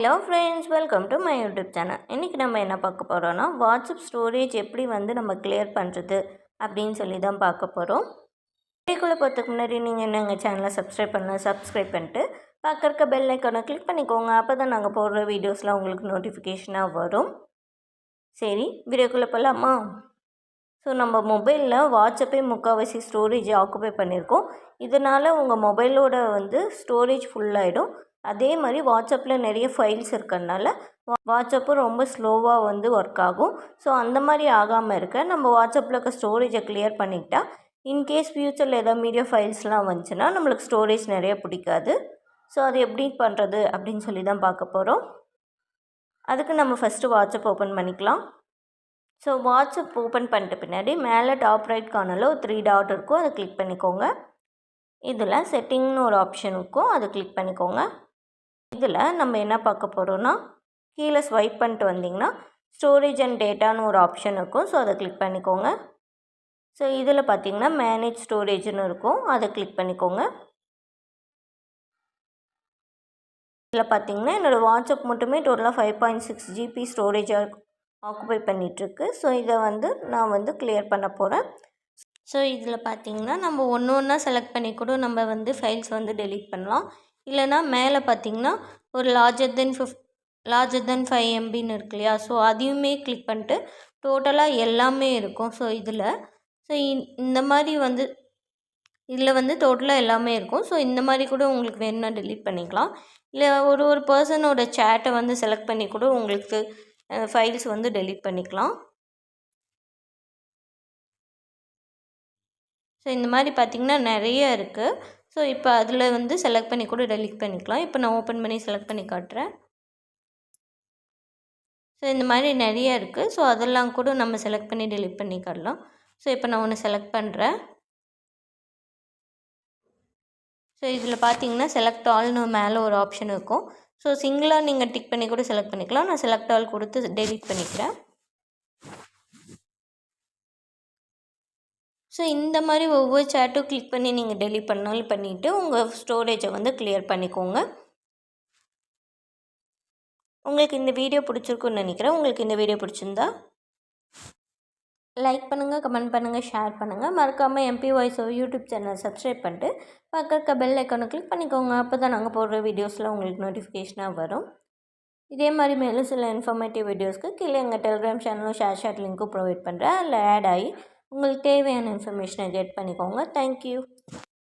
Hello friends, welcome to my YouTube channel. இன்றைக்கி நம்ம என்ன பார்க்க போகிறோன்னா, வாட்ஸ்அப் ஸ்டோரேஜ் எப்படி நம்ம கிளியர் பண்ணுறது அப்படின்னு சொல்லி தான் பார்க்க போகிறோம். வீடியோக்குள்ளே போகிறதுக்கு முன்னாடி நீங்கள் என்ன எங்கள் சேனலை சப்ஸ்கிரைப் பண்ணிட்டு பக்கம் இருக்க பெல் ஐக்கானை கிளிக் பண்ணிக்கோங்க. அப்போ தான் நாங்கள் போடுற வீடியோஸ்லாம் உங்களுக்கு நோட்டிஃபிகேஷனாக வரும். சரி, வீடியோக்குள்ளே போகலாமா? ஸோ நம்ம மொபைலில் வாட்ஸ்அப்பே முக்கால்வாசி ஸ்டோரேஜ் ஆக்குபை பண்ணியிருக்கோம். இதனால் உங்கள் மொபைலோட ஸ்டோரேஜ் ஃபுல்லாகிடும். அதே மாதிரி வாட்ஸ்அப்பில் நிறைய ஃபைல்ஸ் இருக்கிறதுனால வாட்ஸ்அப்பும் ரொம்ப ஸ்லோவாக ஒர்க் ஆகும். ஸோ அந்த மாதிரி ஆகாமல் இருக்க நம்ம வாட்ஸ்அப்பில் இருக்க ஸ்டோரேஜை கிளியர் பண்ணிக்கிட்டால் இன்கேஸ் ஃப்யூச்சரில் ஏதாவது மீடியா ஃபைல்ஸ்லாம் வந்துச்சுன்னா நம்மளுக்கு ஸ்டோரேஜ் நிறைய பிடிக்காது. ஸோ அது எப்படி பண்ணுறது அப்படின்னு சொல்லி தான் பார்க்க போகிறோம். அதுக்கு நம்ம ஃபஸ்ட்டு வாட்ஸ்அப் ஓப்பன் பண்ணிக்கலாம். ஸோ வாட்ஸ்அப் ஓப்பன் பண்ணிட்ட பின்னாடி மேலே டாப் ரைட் கார்னரில் ஒரு 3 டாட் இருக்கும், அதை கிளிக் பண்ணிக்கோங்க. இதில் செட்டிங்னு ஒரு ஆப்ஷன் இருக்கும், அதை கிளிக் பண்ணிக்கோங்க. இதில் நம்ம என்ன பார்க்க போகிறோன்னா, கீழே ஸ்வைப் பண்ணிட்டு வந்திங்கன்னா ஸ்டோரேஜ் அண்ட் டேட்டான்னு ஒரு ஆப்ஷன் இருக்கும். ஸோ அதை கிளிக் பண்ணிக்கோங்க. ஸோ இதில் பார்த்திங்கன்னா மேனேஜ் ஸ்டோரேஜ்னு இருக்கும், அதை கிளிக் பண்ணிக்கோங்க. இதில் பார்த்திங்கன்னா என்னோடய வாட்ஸ்அப் மட்டுமே டோட்டலாக 5.6 GB ஸ்டோரேஜாக ஆக்குபை பண்ணிகிட்ருக்கு. ஸோ இதை நான் கிளியர் பண்ண போகிறேன். ஸோ இதில் பார்த்திங்கன்னா நம்ம ஒன்று ஒன்றா செலக்ட் பண்ணி கூட நம்ம ஃபைல்ஸ் டெலீட் பண்ணலாம். இல்லைனா மேலே பார்த்திங்கன்னா ஒரு லார்ஜர் தென் 5 MBன்னு இருக்கு இல்லையா? ஸோ அதையுமே கிளிக் பண்ணிட்டு டோட்டலாக எல்லாமே இருக்கும். ஸோ இதில் இந்த மாதிரி இதில் டோட்டலாக எல்லாமே இருக்கும். ஸோ இந்த மாதிரி கூட உங்களுக்கு வேணும்னா டெலீட் பண்ணிக்கலாம். இல்லை ஒரு பர்சனோட சேட்டை செலக்ட் பண்ணி கூட உங்களுக்கு ஃபைல்ஸ் டெலீட் பண்ணிக்கலாம். ஸோ இந்த மாதிரி பார்த்திங்கன்னா நிறைய இருக்குது. ஸோ இப்போ அதில் செலக்ட் பண்ணி கூட டெலீட் பண்ணிக்கலாம். இப்போ நான் ஓப்பன் பண்ணி செலக்ட் பண்ணி காட்டுறேன். ஸோ இந்த மாதிரி நிறைய இருக்குது. ஸோ அதெல்லாம் கூட நம்ம செலக்ட் பண்ணி டெலீட் பண்ணிக்கலாம். ஸோ இப்போ நான் ஒன்று செலக்ட் பண்ணுறேன். ஸோ இதில் பார்த்தீங்கன்னா செலக்ட் ஆல்னு மேலே ஒரு ஆப்ஷன் இருக்கும். ஸோ சிங்கிளாக நீங்கள் டிக் பண்ணி கூட செலக்ட் பண்ணிக்கலாம். நான் செலக்ட் ஆல் கொடுத்து டெலீட் பண்ணிக்கிறேன். ஸோ இந்த மாதிரி ஒவ்வொரு சேட்டும் கிளிக் பண்ணி நீங்கள் டெலீட் பண்ணாலும் பண்ணிவிட்டு உங்கள் ஸ்டோரேஜை கிளியர் பண்ணிக்கோங்க. உங்களுக்கு இந்த வீடியோ பிடிச்சிருக்குன்னு நினைக்கிறேன். உங்களுக்கு இந்த வீடியோ பிடிச்சிருந்தா லைக் பண்ணுங்கள், கமெண்ட் பண்ணுங்கள், ஷேர் பண்ணுங்கள். மறக்காமல் MP voice YouTube channel subscribe பண்ணிட்டு பக்கம் இருக்க பெல் ஐக்கானை கிளிக் பண்ணிக்கோங்க. அப்போ தான் நாங்கள் போடுற வீடியோஸில் உங்களுக்கு நோட்டிஃபிகேஷனாக வரும். இதே மாதிரி மேலும் சில இன்ஃபர்மேட்டிவ் வீடியோஸ்க்கு கீழே எங்கள் டெலிகிராம் சேனலும் ஷேர் லிங்க்கும் ப்ரொவைட் பண்ணுறேன். அதில் ஆட் ஆகி உங்களுக்கு தேவையான இன்ஃபர்மேஷனை கெட் பண்ணிக்கோங்க. தேங்க்யூ.